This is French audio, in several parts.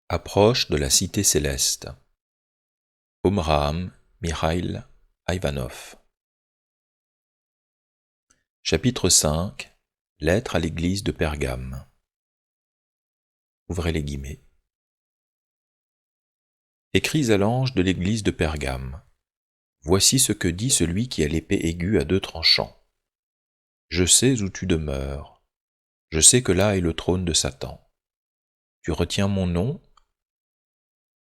Approche de la cité céleste. Omraam Mikhaïl Ivanov. Chapitre 5. Lettre à l'église de Pergame. Ouvrez les guillemets. Écris à l'ange de l'église de Pergame. Voici ce que dit celui qui a l'épée aiguë à deux tranchants. Je sais où tu demeures. Je sais que là est le trône de Satan. Tu retiens mon nom,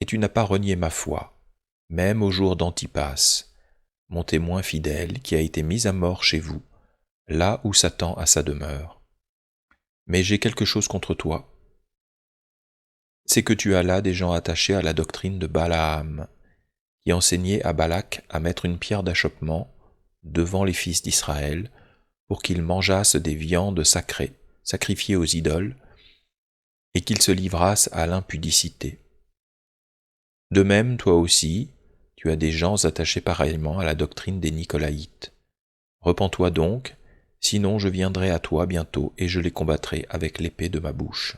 et tu n'as pas renié ma foi, même au jour d'Antipas, mon témoin fidèle qui a été mis à mort chez vous, là où Satan a sa demeure. Mais j'ai quelque chose contre toi. C'est que tu as là des gens attachés à la doctrine de Balaam, qui enseignait à Balak à mettre une pierre d'achoppement devant les fils d'Israël pour qu'ils mangeassent des viandes sacrées, sacrifiées aux idoles, et qu'ils se livrassent à l'impudicité. De même, toi aussi, tu as des gens attachés pareillement à la doctrine des Nicolaïtes. Repens-toi donc, sinon je viendrai à toi bientôt et je les combattrai avec l'épée de ma bouche.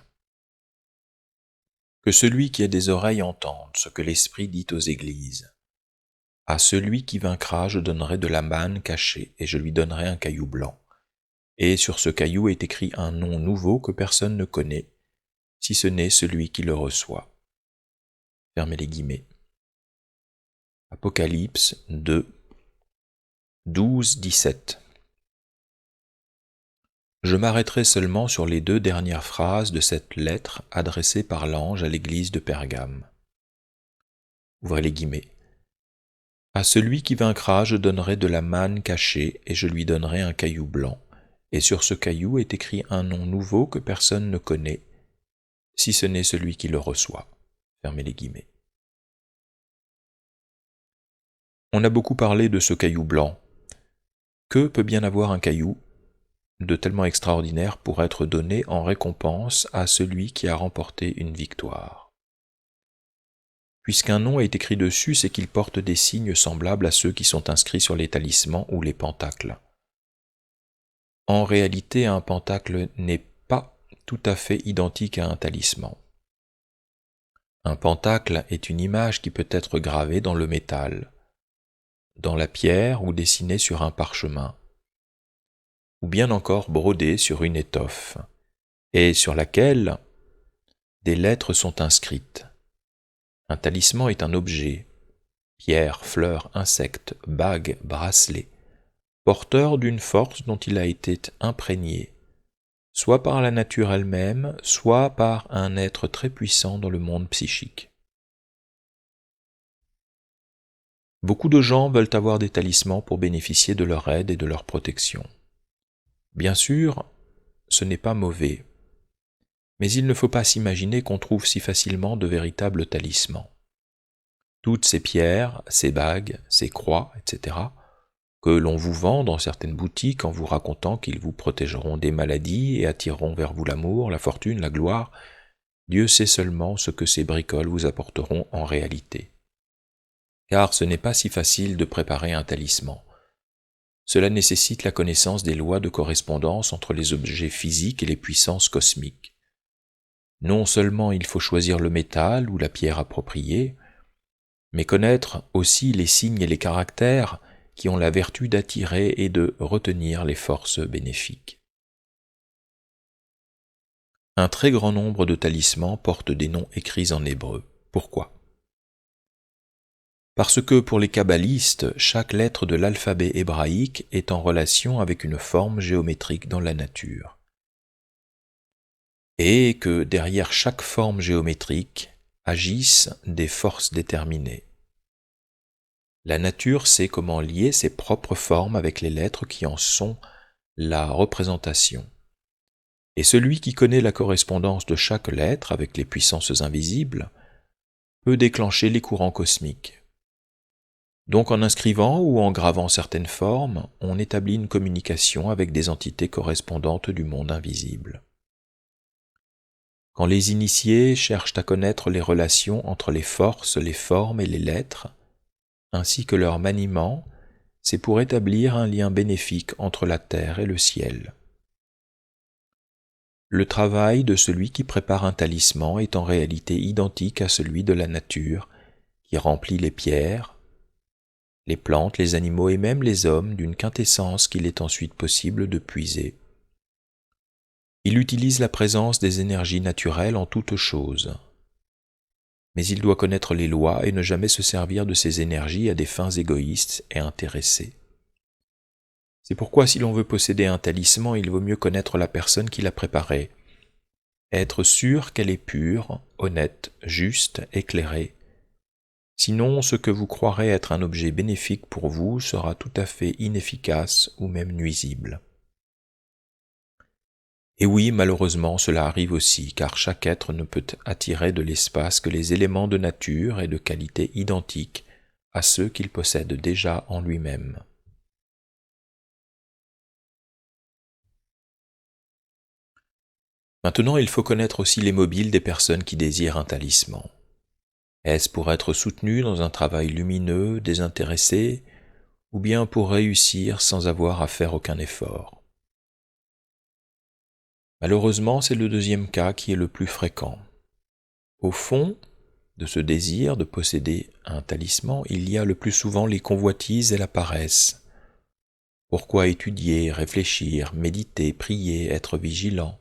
Que celui qui a des oreilles entende ce que l'Esprit dit aux églises. À celui qui vaincra, je donnerai de la manne cachée et je lui donnerai un caillou blanc. Et sur ce caillou est écrit un nom nouveau que personne ne connaît, si ce n'est celui qui le reçoit. Fermez les guillemets. Apocalypse 2, 12-17. Je m'arrêterai seulement sur les deux dernières phrases de cette lettre adressée par l'ange à l'église de Pergame. Ouvrez les guillemets. À celui qui vaincra, je donnerai de la manne cachée et je lui donnerai un caillou blanc. Et sur ce caillou est écrit un nom nouveau que personne ne connaît, si ce n'est celui qui le reçoit. Fermez les guillemets. On a beaucoup parlé de ce caillou blanc. Que peut bien avoir un caillou de tellement extraordinaire pour être donné en récompense à celui qui a remporté une victoire? Puisqu'un nom est écrit dessus, c'est qu'il porte des signes semblables à ceux qui sont inscrits sur les talismans ou les pentacles. En réalité, un pentacle n'est pas tout à fait identique à un talisman. Un pentacle est une image qui peut être gravée dans le métal, dans la pierre ou dessinée sur un parchemin, ou bien encore brodée sur une étoffe, et sur laquelle des lettres sont inscrites. Un talisman est un objet, pierre, fleur, insecte, bague, bracelet, porteur d'une force dont il a été imprégné, soit par la nature elle-même, soit par un être très puissant dans le monde psychique. Beaucoup de gens veulent avoir des talismans pour bénéficier de leur aide et de leur protection. Bien sûr, ce n'est pas mauvais, mais il ne faut pas s'imaginer qu'on trouve si facilement de véritables talismans. Toutes ces pierres, ces bagues, ces croix, etc., que l'on vous vend dans certaines boutiques en vous racontant qu'ils vous protégeront des maladies et attireront vers vous l'amour, la fortune, la gloire, Dieu sait seulement ce que ces bricoles vous apporteront en réalité. Car ce n'est pas si facile de préparer un talisman. Cela nécessite la connaissance des lois de correspondance entre les objets physiques et les puissances cosmiques. Non seulement il faut choisir le métal ou la pierre appropriée, mais connaître aussi les signes et les caractères qui ont la vertu d'attirer et de retenir les forces bénéfiques. Un très grand nombre de talismans portent des noms écrits en hébreu. Pourquoi ? Parce que pour les kabbalistes, chaque lettre de l'alphabet hébraïque est en relation avec une forme géométrique dans la nature. Et que derrière chaque forme géométrique agissent des forces déterminées. La nature sait comment lier ses propres formes avec les lettres qui en sont la représentation. Et celui qui connaît la correspondance de chaque lettre avec les puissances invisibles peut déclencher les courants cosmiques. Donc en inscrivant ou en gravant certaines formes, on établit une communication avec des entités correspondantes du monde invisible. Quand les initiés cherchent à connaître les relations entre les forces, les formes et les lettres, ainsi que leur maniement, c'est pour établir un lien bénéfique entre la terre et le ciel. Le travail de celui qui prépare un talisman est en réalité identique à celui de la nature, qui remplit les pierres, les plantes, les animaux et même les hommes d'une quintessence qu'il est ensuite possible de puiser. Il utilise la présence des énergies naturelles en toutes choses. Mais il doit connaître les lois et ne jamais se servir de ces énergies à des fins égoïstes et intéressées. C'est pourquoi si l'on veut posséder un talisman, il vaut mieux connaître la personne qui l'a préparé, être sûr qu'elle est pure, honnête, juste, éclairée. Sinon, ce que vous croirez être un objet bénéfique pour vous sera tout à fait inefficace ou même nuisible. Et oui, malheureusement, cela arrive aussi, car chaque être ne peut attirer de l'espace que les éléments de nature et de qualité identiques à ceux qu'il possède déjà en lui-même. Maintenant, il faut connaître aussi les mobiles des personnes qui désirent un talisman. Est-ce pour être soutenu dans un travail lumineux, désintéressé, ou bien pour réussir sans avoir à faire aucun effort? Malheureusement, c'est le deuxième cas qui est le plus fréquent. Au fond de ce désir de posséder un talisman, il y a le plus souvent les convoitises et la paresse. Pourquoi étudier, réfléchir, méditer, prier, être vigilant?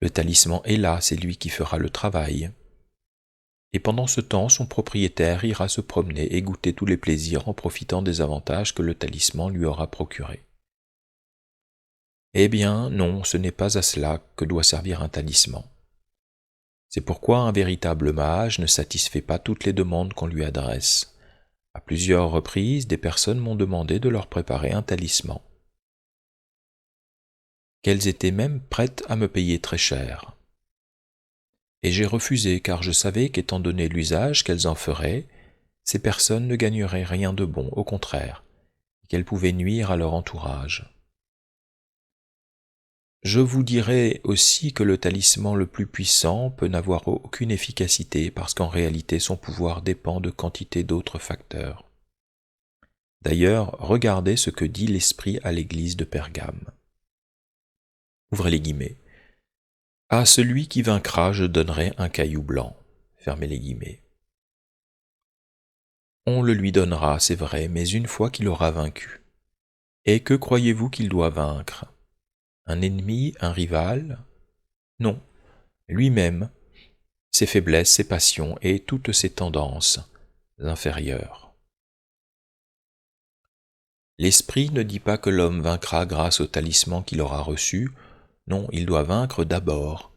Le talisman est là, c'est lui qui fera le travail. Et pendant ce temps, son propriétaire ira se promener et goûter tous les plaisirs en profitant des avantages que le talisman lui aura procurés. Eh bien, non, ce n'est pas à cela que doit servir un talisman. C'est pourquoi un véritable mage ne satisfait pas toutes les demandes qu'on lui adresse. À plusieurs reprises, des personnes m'ont demandé de leur préparer un talisman, qu'elles étaient même prêtes à me payer très cher. Et j'ai refusé car je savais qu'étant donné l'usage qu'elles en feraient, ces personnes ne gagneraient rien de bon, au contraire, et qu'elles pouvaient nuire à leur entourage. Je vous dirai aussi que le talisman le plus puissant peut n'avoir aucune efficacité parce qu'en réalité son pouvoir dépend de quantité d'autres facteurs. D'ailleurs, regardez ce que dit l'Esprit à l'église de Pergame. Ouvrez les guillemets. « À celui qui vaincra, je donnerai un caillou blanc. » Fermez les guillemets. On le lui donnera, c'est vrai, mais une fois qu'il aura vaincu. Et que croyez-vous qu'il doit vaincre? Un ennemi, un rival? Non, lui-même, ses faiblesses, ses passions et toutes ses tendances inférieures. L'Esprit ne dit pas que l'homme vaincra grâce au talisman qu'il aura reçu, non, il doit vaincre d'abord.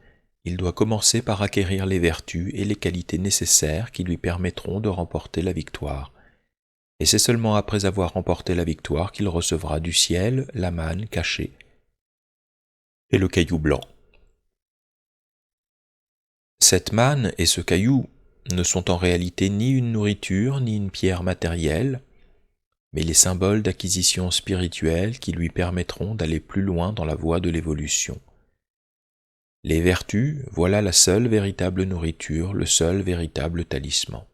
Il doit commencer par acquérir les vertus et les qualités nécessaires qui lui permettront de remporter la victoire. Et c'est seulement après avoir remporté la victoire qu'il recevra du ciel la manne cachée et le caillou blanc. Cette manne et ce caillou ne sont en réalité ni une nourriture ni une pierre matérielle, mais les symboles d'acquisition spirituelle qui lui permettront d'aller plus loin dans la voie de l'évolution. Les vertus, voilà la seule véritable nourriture, le seul véritable talisman.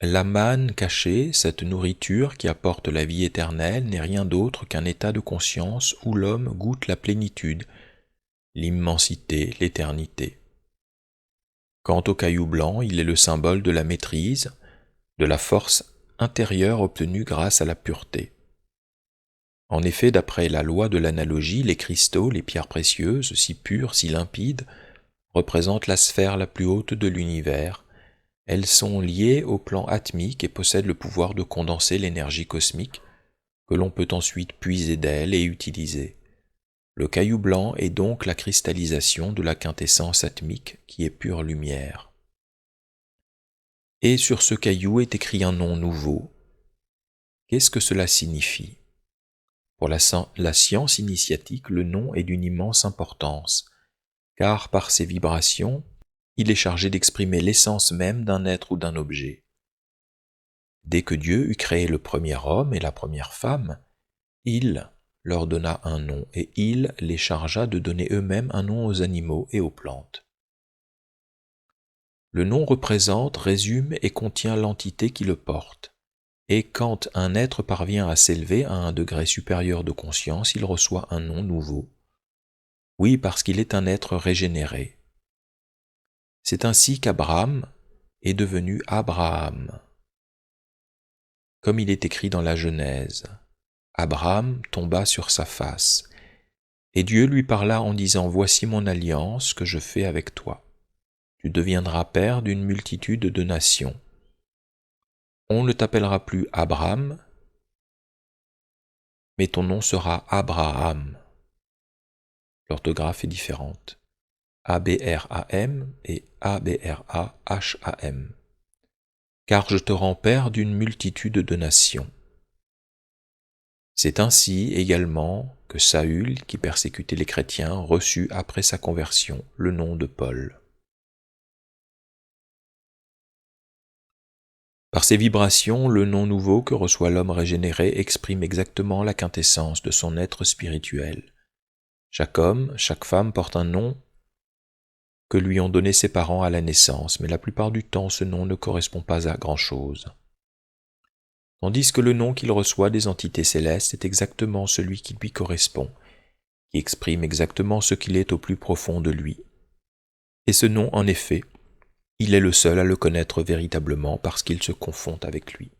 La manne cachée, cette nourriture qui apporte la vie éternelle, n'est rien d'autre qu'un état de conscience où l'homme goûte la plénitude, l'immensité, l'éternité. Quant au caillou blanc, il est le symbole de la maîtrise, de la force intérieure obtenue grâce à la pureté. En effet, d'après la loi de l'analogie, les cristaux, les pierres précieuses, si pures, si limpides, représentent la sphère la plus haute de l'univers. Elles sont liées au plan atmique et possèdent le pouvoir de condenser l'énergie cosmique, que l'on peut ensuite puiser d'elle et utiliser. Le caillou blanc est donc la cristallisation de la quintessence atmique qui est pure lumière. Et sur ce caillou est écrit un nom nouveau. Qu'est-ce que cela signifie? Pour la science initiatique, le nom est d'une immense importance, car par ses vibrations, il est chargé d'exprimer l'essence même d'un être ou d'un objet. Dès que Dieu eut créé le premier homme et la première femme, il leur donna un nom et il les chargea de donner eux-mêmes un nom aux animaux et aux plantes. Le nom représente, résume et contient l'entité qui le porte, Et quand un être parvient à s'élever à un degré supérieur de conscience, il reçoit un nom nouveau. Oui, parce qu'il est un être régénéré. C'est ainsi qu'Abraham est devenu Abraham. Comme il est écrit dans la Genèse, Abraham tomba sur sa face, et Dieu lui parla en disant « Voici mon alliance que je fais avec toi. Tu deviendras père d'une multitude de nations. On ne t'appellera plus Abraham, mais ton nom sera Abraham. » L'orthographe est différente. A-B-R-A-M et A-B-R-A-H-A-M. Car je te rends père d'une multitude de nations. C'est ainsi également que Saül, qui persécutait les chrétiens, reçut après sa conversion le nom de Paul. Par ces vibrations, le nom nouveau que reçoit l'homme régénéré exprime exactement la quintessence de son être spirituel. Chaque homme, chaque femme porte un nom que lui ont donné ses parents à la naissance, mais la plupart du temps ce nom ne correspond pas à grand-chose. Tandis que le nom qu'il reçoit des entités célestes est exactement celui qui lui correspond, qui exprime exactement ce qu'il est au plus profond de lui. Et ce nom, en effet, il est le seul à le connaître véritablement parce qu'il se confond avec lui.